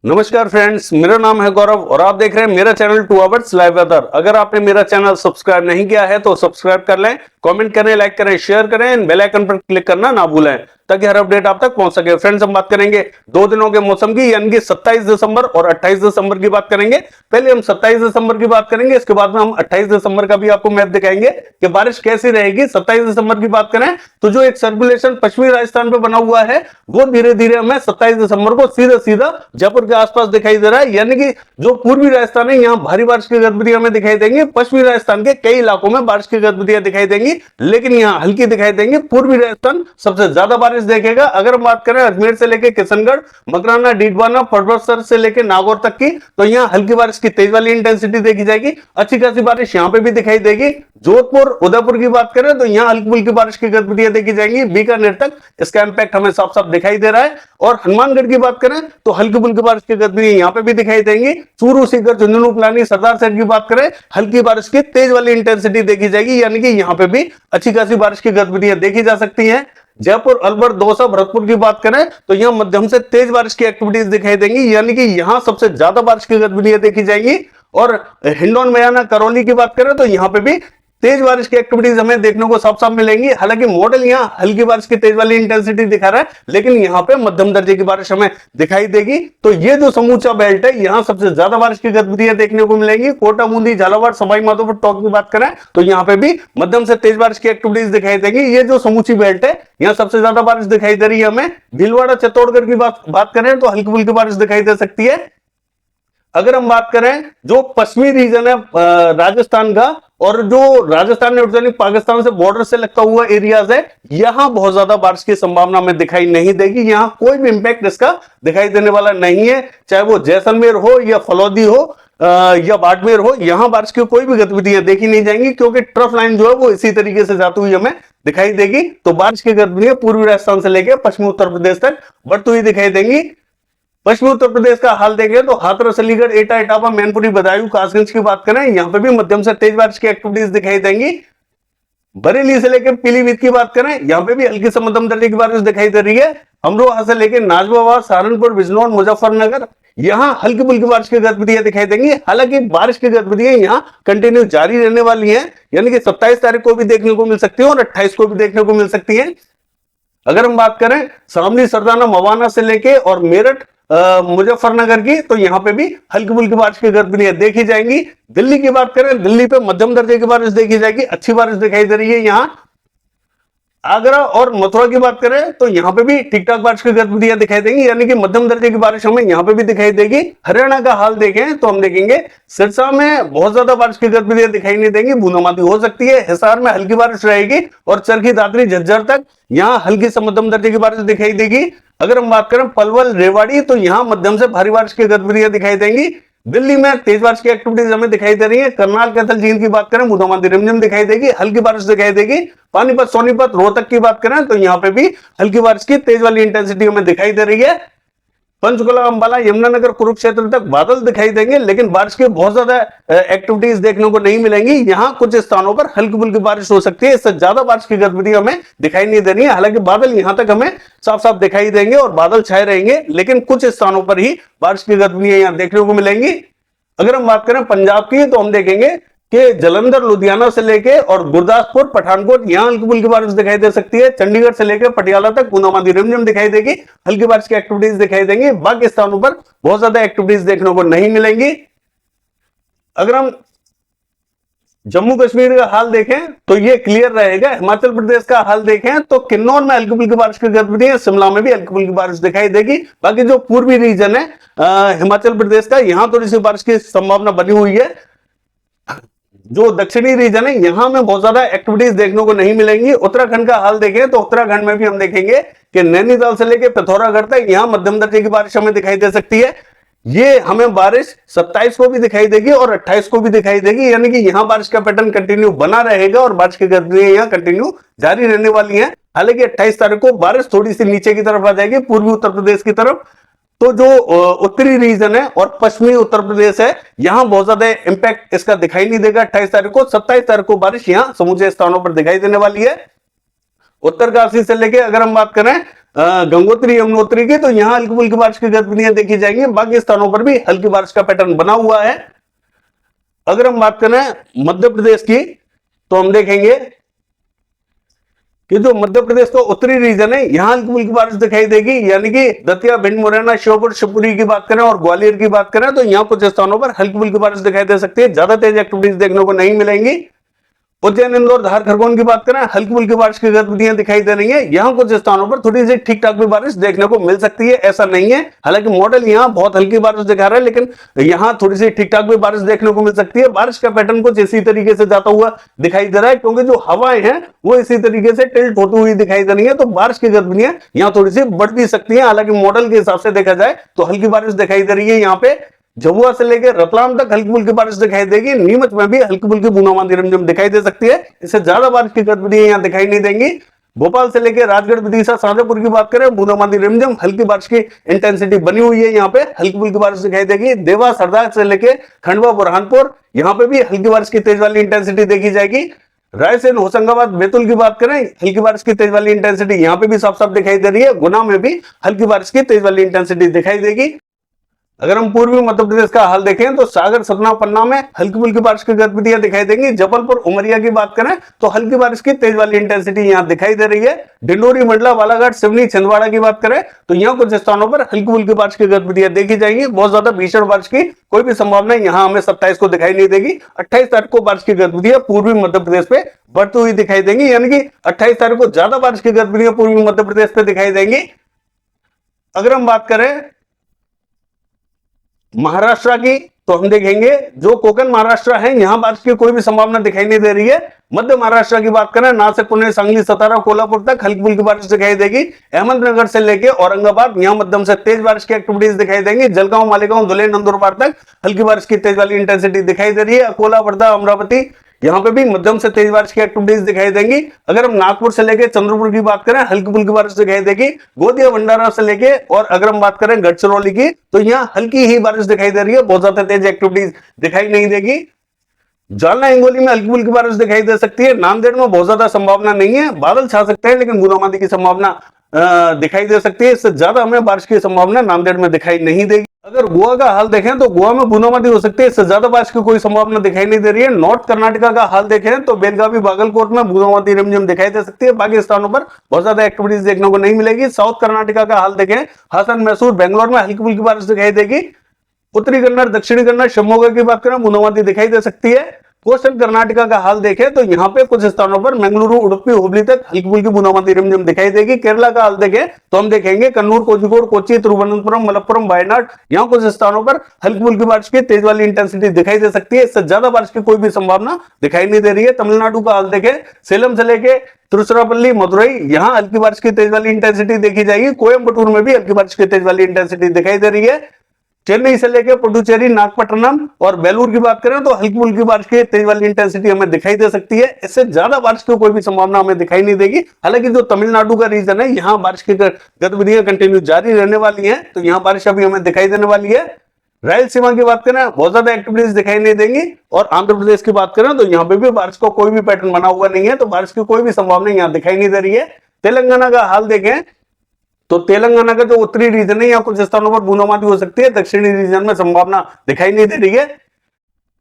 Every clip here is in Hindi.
नमस्कार फ्रेंड्स, मेरा नाम है गौरव और आप देख रहे हैं मेरा चैनल 2 आवर्स लाइव वेदर। अगर आपने मेरा चैनल सब्सक्राइब नहीं किया है तो सब्सक्राइब कर लें, कमेंट करें, लाइक करें, शेयर करें, बेल आइकन पर क्लिक करना ना भूलें ताकि हर अपडेट आप तक पहुंच सके। फ्रेंड्स, हम बात करेंगे 2 दिनों के मौसम की, यानी कि 27 दिसंबर और 28 दिसंबर की बात करेंगे। पहले हम 27 दिसंबर की बात करेंगे, इसके बाद में हम 28 दिसंबर का भी आपको मैप दिखाएंगे कि बारिश कैसी रहेगी। 27 दिसंबर की बात करें तो जो एक सर्कुलेशन पश्चिमी राजस्थान पे बना हुआ है वो धीरे धीरे हमें 27 दिसंबर को सीधा सीधा जयपुर के आसपास दिखाई दे रहा है, यानी कि जो पूर्वी राजस्थान है यहाँ भारी बारिश की गतिविधियां हमें दिखाई देंगी। पश्चिमी राजस्थान के कई इलाकों में बारिश की गतिविधियां दिखाई देंगी, लेकिन यहाँ हल्की दिखाई देंगी। पूर्वी राजस्थान सबसे ज्यादा बारिश देखेगा। अगर हम बात करें अजमेर से लेकर किशनगढ़, मकराना, डीडवाना, परबतसर से लेकर नागौर तक की, तो यहाँ हल्की बारिश की तेज वाली इंटेंसिटी देखी जाएगी। अच्छी खासी बारिश यहाँ पे भी दिखाई देगी। जोधपुर, उदयपुर की बात करें तो यहाँ हल्की फुल्की बारिश की गतिविधियां देखी जाएंगी। बीकानेर तक इसका इंपैक्ट हमें साफ साफ दिखाई दे रहा है। और हनुमानगढ़ की बात करें तो हल्की फुल्की बारिश की गतिविधियां यहाँ पे भी दिखाई देंगी। चूरू, सीकर, झुंझुनू, पिलानी, सरदार साइड की बात करें हल्की बारिश की तेज वाली इंटेंसिटी देखी जाएगी, यानी कि यहाँ पे भी अच्छी खासी बारिश की गतिविधियां देखी जा सकती हैं। जयपुर, अलवर, दौसा, भरतपुर की बात करें तो यहाँ मध्यम से तेज बारिश की एक्टिविटीज दिखाई देंगी, यानी कि यहाँ सबसे ज्यादा बारिश की गतिविधियां देखी जाएंगी। और हिंडौन, मयाना, करौली की बात करें तो यहाँ पे भी तेज बारिश की एक्टिविटीज हमें देखने को साफ साफ मिलेंगी। हालांकि मॉडल यहाँ हल्की बारिश की तेज वाली इंटेंसिटी दिखा रहा है, लेकिन यहाँ पे मध्यम दर्जे की बारिश हमें दिखाई देगी। तो ये जो समूचा बेल्ट है यहाँ सबसे ज्यादा बारिश की गतिविधियां देखने को मिलेंगी। कोटा, बूंदी, झालावाड़, सवाई माधोपुर, टोंक की बात करें तो यहाँ पे भी मध्यम से तेज बारिश की एक्टिविटीज दिखाई देगी। ये जो समूची बेल्ट है यहाँ सबसे ज्यादा बारिश दिखाई दे रही है हमें। भीलवाड़ा, चित्तौड़गढ़ की बात करें तो हल्की फुल्की बारिश दिखाई दे सकती है। अगर हम बात करें जो पश्चिमी रीजन है राजस्थान का, और जो राजस्थान और पाकिस्तान से बॉर्डर से लगता हुआ एरियाज है, यहां बहुत ज्यादा बारिश की संभावना हमें दिखाई नहीं देगी। यहां कोई भी इंपैक्ट इसका दिखाई देने वाला नहीं है, चाहे वो जैसलमेर हो या फलौदी हो या बाड़मेर हो, यहां बारिश की कोई भी गतिविधियां देखी नहीं जाएंगी, क्योंकि ट्रफ लाइन जो है वो इसी तरीके से जाती हुई हमें दिखाई देगी। तो बारिश की गतिविधियां पूर्वी राजस्थान से लेकर पश्चिमी उत्तर प्रदेश तक बढ़ती हुई दिखाई देंगी। पश्चिमी उत्तर प्रदेश का हाल देखें तो हाथरस, अलीगढ़, एटा, इटावा, मैनपुरी, बदायूं, कासगंज की बात करें यहाँ पे भी मध्यम से तेज बारिश की एक्टिविटीज दिखाई देंगी। बरेली से लेकर पीलीभीत की बात करें यहाँ पे भी हल्की से मध्यम दर्जे की बारिश दिखाई दे रही है। अमरोहा से लेकर नाजबाबाद, सहारनपुर, बिजनौर, मुजफ्फरनगर, यहाँ हल्की फुल्की बारिश की गतिविधियां दिखाई देंगी। हालांकि बारिश की गतिविधियां यहाँ कंटिन्यू जारी रहने वाली हैं, यानी कि 27 तारीख को भी देखने को मिल सकती है और 28 को भी देखने को मिल सकती है। अगर हम बात करें शामली, सरदाना, मवाना से लेके और मेरठ, मुजफ्फरनगर की, तो यहाँ पे भी हल्की फुल्की बारिश की गतिविधियां देखी जाएंगी। दिल्ली की बात करें, दिल्ली पे मध्यम दर्जे की बारिश देखी जाएगी, अच्छी बारिश दिखाई दे रही है यहाँ। आगरा और मथुरा की बात करें तो यहाँ पे भी ठीक ठाक बारिश की गतिविधियां दिखाई देंगी, यानी कि मध्यम दर्जे की बारिश हमें यहाँ पे भी दिखाई देगी। हरियाणा का हाल देखें तो हम देखेंगे सिरसा में बहुत ज्यादा बारिश की गतिविधियां दिखाई नहीं देंगी, बूंदाबांदी हो सकती है। हिसार में हल्की बारिश रहेगी और चरखी, दादरी, झज्जर तक यहाँ हल्की से मध्यम दर्जे की बारिश दिखाई देगी। अगर हम बात करें पलवल, रेवाड़ी, तो यहाँ मध्यम से भारी बारिश की गतिविधियां दिखाई देंगी। दिल्ली में तेज बारिश की एक्टिविटीज हमें दिखाई दे रही है। करनाल, कैथल, जींद की बात करें बूंदाबांदी रिमझिम दिखाई देगी, हल्की बारिश दिखाई देगी। पानीपत, सोनीपत, रोहतक की बात करें तो यहाँ पे भी हल्की बारिश की तेज वाली इंटेंसिटी हमें दिखाई दे रही है। पंचकुला, अंबाला, यमुनानगर, कुरुक्षेत्र तक बादल दिखाई देंगे, लेकिन बारिश की बहुत ज्यादा एक्टिविटीज देखने को नहीं मिलेंगी। यहाँ कुछ स्थानों पर हल्की फुल्की बारिश हो सकती है, इससे ज्यादा बारिश की गतिविधि हमें दिखाई नहीं देनी है। हालांकि बादल यहाँ तक हमें साफ साफ दिखाई देंगे और बादल छाए रहेंगे, लेकिन कुछ स्थानों पर ही बारिश की गतिविधियां यहाँ देखने को मिलेंगी। अगर हम बात करें पंजाब की तो हम देखेंगे कि जलंधर, लुधियाना से लेके और गुरदासपुर, पठानकोट, यहाँ हल्की फुल्की बारिश दिखाई दे सकती है। चंडीगढ़ से लेकर पटियाला तक बूंदाबांदी रिमझिम दिखाई देगी, हल्की बारिश की एक्टिविटीज दिखाई देंगी। बाकी स्थानों पर बहुत ज्यादा एक्टिविटीज देखने को नहीं मिलेंगी। अगर हम जम्मू कश्मीर का हाल देखें तो ये क्लियर रहेगा। हिमाचल प्रदेश का हाल देखें तो किन्नौर में हल्की फुल्की बारिश की गतिविधि है, शिमला में भी हल्की फुल्की बारिश दिखाई देगी। बाकी जो पूर्वी रीजन है हिमाचल प्रदेश का, यहाँ थोड़ी सी बारिश की संभावना बनी हुई है। जो दक्षिणी रीजन है यहाँ में बहुत ज्यादा एक्टिविटीज देखने को नहीं मिलेंगी। उत्तराखंड का हाल देखें तो उत्तराखंड में भी हम देखेंगे कि नैनीताल से लेकर पिथौरागढ़ तक यहाँ मध्यम दर्जे की बारिश हमें दिखाई दे सकती है। ये हमें बारिश 27 को भी दिखाई देगी और 28 को भी दिखाई देगी, यानी कि यहाँ बारिश का पैटर्न कंटिन्यू बना रहेगा और बारिश की गतिविधियां यहाँ कंटिन्यू जारी रहने वाली हैं। हालांकि 28 तारीख को बारिश थोड़ी सी नीचे की तरफ आ जाएगी, पूर्वी उत्तर प्रदेश की तरफ। तो जो उत्तरी रीजन है और पश्चिमी उत्तर प्रदेश है, यहां बहुत ज्यादा इंपैक्ट इसका दिखाई नहीं देगा 28 तारीख को। 27 तारीख को बारिश यहां समूचे स्थानों पर दिखाई देने वाली है। उत्तरकाशी से लेके अगर हम बात करें गंगोत्री यमुनोत्री की, तो यहाँ हल्की फुल्की बारिश की गतिविधियां देखी जाएंगी। बाकी स्थानों पर भी हल्की बारिश का पैटर्न बना हुआ है। अगर हम बात करें मध्य प्रदेश की, तो हम देखेंगे कि जो मध्य प्रदेश का उत्तरी रीजन है, यहां हल्की फुल्की बारिश दिखाई देगी। यानी कि दतिया, भिंड, मुरैना, श्योपुर, शिवपुरी की बात करें और ग्वालियर की बात करें, तो यहाँ कुछ स्थानों पर हल्की फुल्की बारिश दिखाई दे सकती है। ज्यादा तेज एक्टिविटीज देखने को नहीं मिलेंगी। उज्जैन, इंदौर, धार, खरगोन की बात करें, हल्की फुल्की बारिश की गतिविधियां दिखाई दे रही है। यहाँ कुछ स्थानों पर थोड़ी सी ठीक ठाक भी बारिश देखने को मिल सकती है, ऐसा नहीं है। हालांकि मॉडल यहाँ बहुत हल्की बारिश दिखा रहा है, लेकिन यहाँ थोड़ी सी ठीक ठाक भी बारिश देखने को मिल सकती है। बारिश का पैटर्न कुछ इसी तरीके से जाता हुआ दिखाई दे रहा है, क्योंकि जो हवाएं हैं वो इसी तरीके से टिल्ट होती हुई दिखाई दे रही है। तो बारिश की गतिविधियां यहाँ थोड़ी सी बढ़ भी सकती है। हालांकि मॉडल के हिसाब से देखा जाए तो हल्की बारिश दिखाई दे रही है। यहाँ पे झाबुआ से लेकर रतलाम तक हल्की फुल्की बारिश दिखाई देगी। नीमच में भी हल्की फुल्की बूंदाबांदी रिमझिम दिखाई दे सकती है। इससे ज्यादा बारिश की गतिविधियां यहां दिखाई नहीं देंगी। भोपाल से लेकर राजगढ़, विदिशा, शाजापुर की बात करें, बूंदाबांदी रिमझिम हल्की बारिश की इंटेंसिटी बनी हुई है। यहाँ पे हल्की फुल्की बारिश दिखाई देगी। देवास, हरदा से लेकर खंडवा, बुरहानपुर, यहाँ पे भी हल्की बारिश की तेज वाली इंटेंसिटी देखी जाएगी। रायसेन, होशंगाबाद, बैतूल की बात करें, हल्की बारिश की तेज वाली इंटेंसिटी यहाँ पे भी साफ साफ दिखाई दे रही है। गुना में भी हल्की बारिश की तेज वाली इंटेंसिटी दिखाई देगी। अगर हम पूर्वी मध्य प्रदेश का हाल देखें, तो सागर, सतना, पन्ना में हल्की फुल्की बारिश की गतिविधियां दिखाई देंगी। जबलपुर, उमरिया की बात करें तो हल्की बारिश की तेज वाली इंटेंसिटी यहां दिखाई दे रही है। डिंडोरी, मंडला, बालाघाट, सिवनी, छिंदवाड़ा की बात करें तो यहां कुछ स्थानों पर हल्की फुल्की बारिश की गतिविधियां देखी जाएंगी। बहुत ज्यादा भीषण बारिश की कोई भी संभावना यहां हमें 27 को दिखाई नहीं देगी। 28 तारीख को बारिश की गतिविधियां पूर्वी मध्य प्रदेश पे बढ़ती हुई दिखाई देंगी। यानी कि 28 तारीख को ज्यादा बारिश की गतिविधियां पूर्वी मध्य प्रदेश पे दिखाई देंगी। अगर हम बात करें महाराष्ट्र की, तो हम देखेंगे जो कोकण महाराष्ट्र है, यहां बारिश की कोई भी संभावना दिखाई नहीं दे रही है। मध्य महाराष्ट्र की बात करें, नासिक, पुणे, सांगली, सतारा, कोल्हापुर तक हल्की फुल्की बारिश दिखाई देगी। अहमदनगर से लेकर औरंगाबाद, यहां मध्यम से तेज बारिश की एक्टिविटीज दिखाई देंगी। जलगांव, मालेगांव, धुले, नंदुरबार तक हल्की बारिश की तेज वाली इंटेंसिटी दिखाई दे रही है। अकोला, वर्धा, अमरावती, यहाँ पे भी मध्यम से तेज बारिश की एक्टिविटीज दिखाई देंगी। अगर हम नागपुर से लेकर चंद्रपुर की बात करें, हल्की फुल्की बारिश दिखाई देगी। गोंदिया, भंडारा से लेके, और अगर हम बात करें गढ़चिरौली की, तो यहाँ हल्की ही बारिश दिखाई दे रही है, बहुत ज्यादा तेज एक्टिविटीज दिखाई नहीं देगी। जालना, हिंगोली में हल्की फुल्की बारिश दिखाई दे सकती है। नांदेड़ में बहुत ज्यादा संभावना नहीं है, बादल छा सकते हैं, लेकिन बूंदाबांदी की संभावना दिखाई दे सकती है। इससे ज्यादा हमें बारिश की संभावना नांदेड़ में दिखाई नहीं देगी। अगर गोवा का हाल देखें तो गोवा में बूंदाबांदी हो सकती है, इससे ज्यादा बारिश की कोई संभावना दिखाई नहीं दे रही है। नॉर्थ कर्नाटका का हाल देखें तो बेलगावी, बागलकोट में बूंदाबांदी रिमझिम दिखाई दे सकती है। बाकी स्थानों पर बहुत ज्यादा एक्टिविटीज देखने को नहीं मिलेगी। साउथ कर्नाटका का हाल देखें, हासन, मैसूर, बेंगलोर में हल्की फुल्की बारिश दिखाई देगी। उत्तरी कन्नड़, दक्षिणी कन्नड़, शिवमोगा की बात करें, बूंदाबांदी दिखाई दे सकती है। कोस्टल कर्नाटका का हाल देखें तो यहाँ पे कुछ स्थानों पर मंगलुरु, उडुपी, हुबली तक हल्की फुल्की बूंदाबांदी रिमझिम दिखाई देगी। केरला का हाल देखें तो हम देखेंगे कन्नूर, कोझिकोड, कोच्चि, तिरुवनंतपुरम, मलप्पुरम, वायनाड, यहाँ कुछ स्थानों पर हल्की फुल्की बारिश की तेज वाली इंटेंसिटी दिखाई दे सकती है। इससे ज्यादा बारिश की कोई भी संभावना दिखाई नहीं दे रही है। तमिलनाडु का हाल देखें, सेलम से लेके तिरुचिरापल्ली, मदुरई, यहाँ हल्की बारिश की तेज वाली इंटेंसिटी देखी जाएगी। कोयम्बटूर में भी हल्की बारिश की तेज वाली इंटेंसिटी दिखाई दे रही है। चेन्नई से लेकर पुडुचेरी, नागपट्टनम और बेलूर की बात करें तो हल्की फुल्की बारिश की तेज वाली इंटेंसिटी हमें दिखाई दे सकती है। इससे ज्यादा बारिश की कोई भी संभावना हमें दिखाई नहीं देगी। हालांकि जो तमिलनाडु का रीजन है, यहाँ बारिश की गतिविधियां कंटिन्यू जारी रहने वाली हैं, तो यहाँ बारिश अभी हमें दिखाई देने वाली है। रायलसीमा की बात करें, बहुत ज्यादा एक्टिविटीज दिखाई नहीं देंगी। और आंध्र प्रदेश की बात करें तो यहाँ पे भी बारिश का कोई भी पैटर्न बना हुआ नहीं है, तो बारिश की कोई भी संभावना यहाँ दिखाई नहीं दे रही है। तेलंगाना का हाल देखें तो तेलंगाना का जो उत्तरी रीजन है, यहाँ कुछ स्थानों पर बूंदाबांदी हो सकती है। दक्षिणी रीजन में संभावना दिखाई नहीं दे रही है।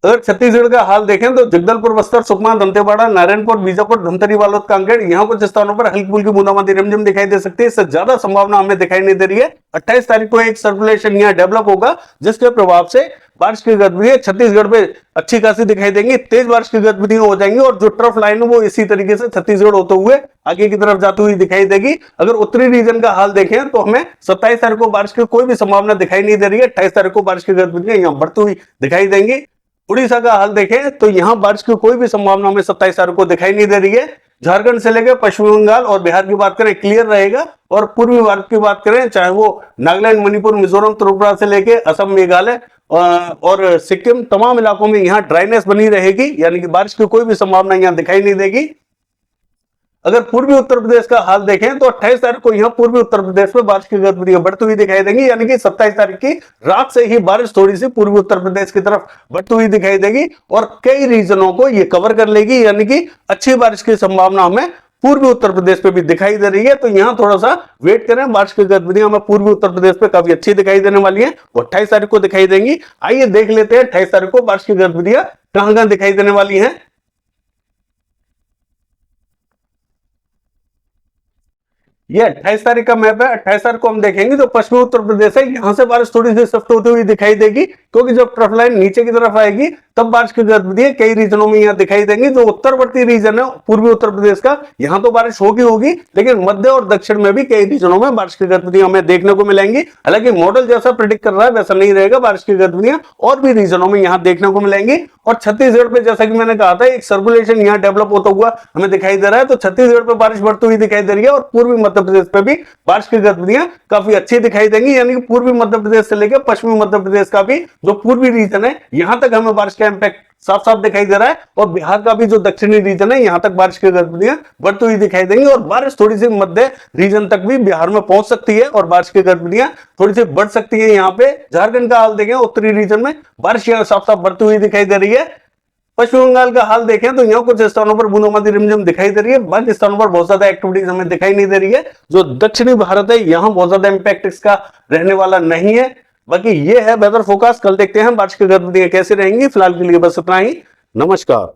अगर छत्तीसगढ़ का हाल देखें तो जगदलपुर, बस्तर, सुकमा, दंतेवाड़ा, नारायणपुर, बीजापुर, धमतरी, बालोद, कांकेर, यहाँ कुछ स्थानों पर हल्की फुल्की बूंदाबांदी रिमझिम दिखाई दे सकती है। इससे ज्यादा संभावना हमें दिखाई नहीं दे रही है। 28 तारीख को एक सर्कुलेशन यहाँ डेवलप होगा, जिसके प्रभाव से बारिश की गतिविधियां छत्तीसगढ़ पे अच्छी खासी दिखाई देंगी। तेज बारिश की गतिविधियां हो जाएंगी और जो ट्रफ लाइन है वो इसी तरीके से छत्तीसगढ़ होते हुए आगे की तरफ जाती हुई दिखाई देगी। अगर उत्तरी रीजन का हाल देखें तो हमें 27 तारीख को बारिश की कोई भी संभावना दिखाई नहीं दे रही है। 28 तारीख को बारिश की गतिविधियां यहाँ बढ़ती हुई दिखाई देंगी। उड़ीसा का हाल देखें तो यहाँ बारिश की कोई भी संभावना हमें 27 तारीख को दिखाई नहीं दे रही है। झारखंड से लेकर पश्चिम बंगाल और बिहार की बात करें क्लियर रहेगा। और पूर्वी भारत की बात करें, चाहे वो नागालैंड, मणिपुर, मिजोरम, त्रिपुरा से लेकर असम, मेघालय और सिक्किम, तमाम इलाकों में यहाँ ड्राइनेस बनी रहेगी, यानी कि बारिश की कोई भी संभावना यहाँ दिखाई नहीं देगी। अगर पूर्वी उत्तर प्रदेश का हाल देखें तो 28 तारीख को यहाँ पूर्वी उत्तर प्रदेश में बारिश की गतिविधियां बढ़ती हुई दिखाई देंगी, यानी कि 27 तारीख की रात से ही बारिश थोड़ी सी पूर्वी उत्तर प्रदेश की तरफ बढ़ती हुई दिखाई देगी और कई रीजनों को ये कवर कर लेगी, यानी कि अच्छी बारिश की संभावना हमें पूर्वी उत्तर प्रदेश पे भी दिखाई दे रही है। तो यहाँ थोड़ा सा वेट करें, बारिश की गतिविधियां हमें पूर्वी उत्तर प्रदेश पे काफी अच्छी दिखाई देने वाली है, वो 28 तारीख को दिखाई देंगी। आइए देख लेते हैं 28 तारीख को बारिश की गतिविधियां कहां कहां दिखाई देने वाली हैं। ये 28 तारीख का मैप है। 28 तारीख को हम देखेंगे जो पश्चिमी उत्तर प्रदेश है, यहां से बारिश थोड़ी सी शिफ्ट होती हुई दिखाई देगी, क्योंकि जब ट्रफ लाइन नीचे की तरफ आएगी तब बारिश की गतिविधियां कई रीजनों में यहां दिखाई देंगी। जो उत्तरवर्ती रीजन है पूर्वी उत्तर प्रदेश का, यहां तो बारिश होगी, लेकिन मध्य और दक्षिण में भी कई रीजनों में बारिश की गतिविधियां हमें देखने को मिलेंगी। हालांकि मॉडल जैसा प्रिडिक्ट कर रहा है वैसा नहीं रहेगा, बारिश की गतिविधियां और भी रीजनों में यहां देखने को मिलेंगी। और छत्तीसगढ़ पे जैसा कि मैंने कहा था, एक सर्कुलेशन यहां डेवलप होता हुआ हमें दिखाई दे रहा है, तो छत्तीसगढ़ पे बारिश बढ़ती हुई दिखाई दे रही है और पूर्वी मध्य प्रदेश पे भी बारिश की गतिविधियां काफी अच्छी दिखाई देंगी। यानी कि पूर्वी मध्य प्रदेश से लेकर पश्चिमी मध्य प्रदेश का भी जो पूर्वी रीजन है, यहां तक हमें बारिश का इंपैक्ट साफ साफ दिखाई दे रहा है। और बिहार का भी जो दक्षिणी रीजन है, यहां तक बारिश की गतिविधियां बढ़ती हुई दिखाई देंगी और बारिश थोड़ी सी मध्य रीजन तक भी बिहार में पहुंच सकती है और बारिश की गतिविधियां थोड़ी सी बढ़ सकती है। यहाँ पे झारखंड का हाल देखें, उत्तरी रीजन में बारिश यहाँ साफ साफ बढ़ती हुई दिखाई दे रही है। पश्चिम बंगाल का हाल देखें तो यहाँ कुछ स्थानों पर बूंदाबांदी रिमझिम दिखाई दे रही है, बाकी स्थानों पर बहुत ज्यादा एक्टिविटीज हमें दिखाई नहीं दे रही है। जो दक्षिणी भारत है, यहाँ बहुत ज्यादा इंपैक्ट इसका रहने वाला नहीं है। बाकी ये है वेदर फोरकास्ट, कल देखते हैं बारिश की गतिविधियां कैसे रहेंगी। फिलहाल के लिए बस इतना ही, नमस्कार।